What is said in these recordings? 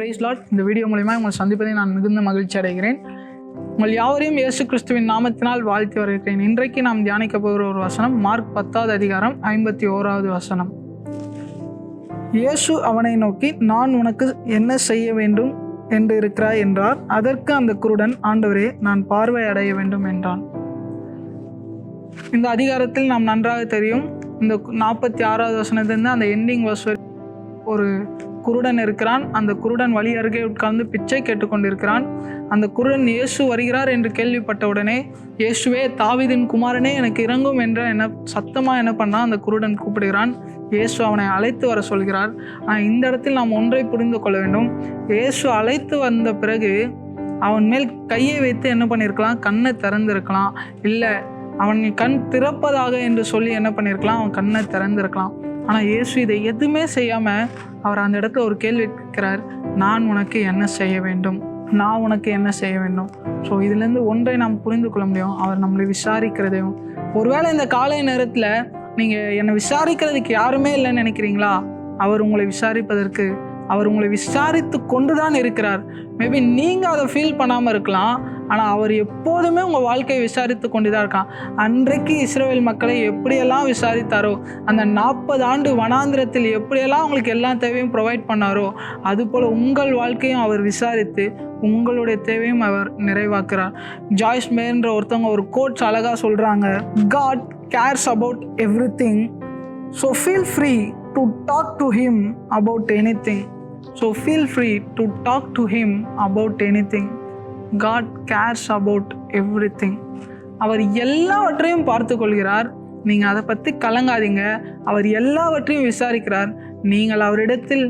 Price Lord. இந்த video மூலமா உங்களை சந்திப்பதை நான் மிகுந்த மகிழ்ச்சி அடைகிறேன். உங்கள் யாவரையும் இயேசு கிறிஸ்துவின் நாமத்தினால் வாழ்த்தி வருகிறேன். இன்றைக்கு நாம் தியானிக்க போகிற ஒரு வசனம் மார்க் 10வது அதிகாரம் 51வது வசனம். இயேசு அவனை நோக்கி, நான் உனக்கு என்ன செய்ய வேண்டும் என்று இருக்கிறாய் என்றார். அதற்கு அந்த குருடன், ஆண்டவரே, நான் பார்வை அடைய வேண்டும் என்றான். இந்த அதிகாரத்தில் நாம் நன்றாக தெரியும், இந்த 46வது வசனத்திலிருந்து அந்த எண்டிங் வர்ஸ் ஒரு குருடன் இருக்கிறான். அந்த குருடன் வழி அருகே உட்கார்ந்து பிச்சை கேட்டுக்கொண்டிருக்கிறான். அந்த குருடன் இயேசு வருகிறார் என்று கேள்விப்பட்ட உடனே, இயேசுவே, தாவீதின் குமாரனே, எனக்கு இறங்கும் என்ற சத்தமாக பண்ணால் அந்த குருடன் கூப்பிடுகிறான். இயேசு அவனை அழைத்து வர சொல்கிறார். ஆனால் இந்த இடத்தில் நாம் ஒன்றை புரிந்து கொள்ள வேண்டும். இயேசு அழைத்து வந்த பிறகு அவன் மேல் கையை வைத்து என்ன பண்ணியிருக்கலாம்? கண்ணை திறந்திருக்கலாம். இல்லை, அவன் கண் திறப்பதாக என்று சொல்லி என்ன பண்ணியிருக்கலாம்? அவன் கண்ணை திறந்திருக்கலாம். ஆனால் இயேசு இதை எதுவுமே செய்யாமல் அவர் அந்த இடத்துல ஒரு கேள்வி கேட்கிறார், நான் உனக்கு என்ன செய்ய வேண்டும்? நான் உனக்கு என்ன செய்ய வேண்டும்? ஸோ இதுலேருந்து ஒன்றை நாம் புரிந்து கொள்ள முடியும், அவர் நம்மளை விசாரிக்கிறதையும். ஒருவேளை இந்த காலை நேரத்தில் நீங்கள் என்னை விசாரிக்கிறதுக்கு யாருமே இல்லைன்னு நினைக்கிறீங்களா? அவர் உங்களை விசாரிப்பதற்கு, அவர் உங்களை விசாரித்து கொண்டு தான் இருக்கிறார். மேபி நீங்கள் அதை ஃபீல் பண்ணாமல் இருக்கலாம், ஆனால் அவர் எப்போதுமே உங்கள் வாழ்க்கையை விசாரித்து கொண்டு தான் இருக்கான். அன்றைக்கு இஸ்ரவேல் மக்களை எப்படியெல்லாம் விசாரித்தாரோ, அந்த 40 ஆண்டு வனாந்திரத்தில் எப்படியெல்லாம் அவங்களுக்கு எல்லா தேவையும் ப்ரொவைட் பண்ணாரோ, அதுபோல் உங்கள் வாழ்க்கையும் அவர் விசாரித்து உங்களுடைய தேவையும் அவர் நிறைவாக்குறார். ஜாய்ஸ் மேன்ற ஒருத்தவங்க ஒரு கோட்ஸ் அழகாக சொல்கிறாங்க, God cares about everything, so feel free to talk to him about anything. So feel free to talk to him about anything. God cares about everything. அவர் எல்லாவற்றையும் பார்த்து கொள்கிறார். நீங்கள் அதை பற்றி கலங்காதீங்க. அவர் எல்லாவற்றையும் விசாரிக்கிறார். நீங்கள் அவரிடத்தில்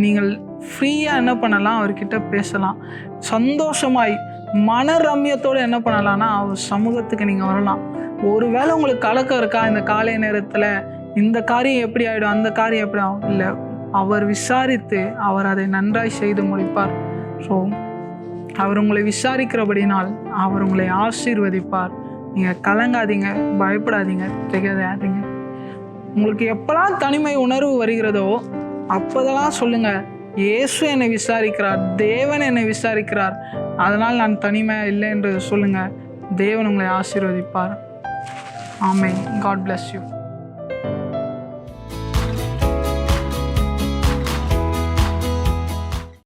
நீங்கள் ஃப்ரீயாக என்ன பண்ணலாம்? அவர்கிட்ட பேசலாம். சந்தோஷமாய் மனரம்யத்தோடு என்ன பண்ணலாம்னா அவர் சமூகத்துக்கு நீங்கள் வரலாம். ஒருவேளை உங்களுக்கு கலக்கம் இருக்கா இந்த காலை நேரத்தில், இந்த காரியம் எப்படி ஆகிடும், அந்த காரியம் எப்படி ஆகும்? இல்லை, அவர் விசாரித்து அவர் அதை நன்றாய் செய்து முடிப்பார். ஸோ அவர் உங்களை விசாரிக்கிறபடினால் அவர் உங்களை ஆசீர்வதிப்பார். நீங்கள் கலங்காதீங்க, பயப்படாதீங்க, திகையாதீங்க. உங்களுக்கு எப்போல்லாம் தனிமை உணர்வு வருகிறதோ அப்போதெல்லாம் சொல்லுங்கள், இயேசு என்னை விசாரிக்கிறார், தேவன் என்னை விசாரிக்கிறார், அதனால் நான் தனிமையாக இல்லை என்று சொல்லுங்கள். தேவன் உங்களை ஆசீர்வதிப்பார். ஆமென். God bless you.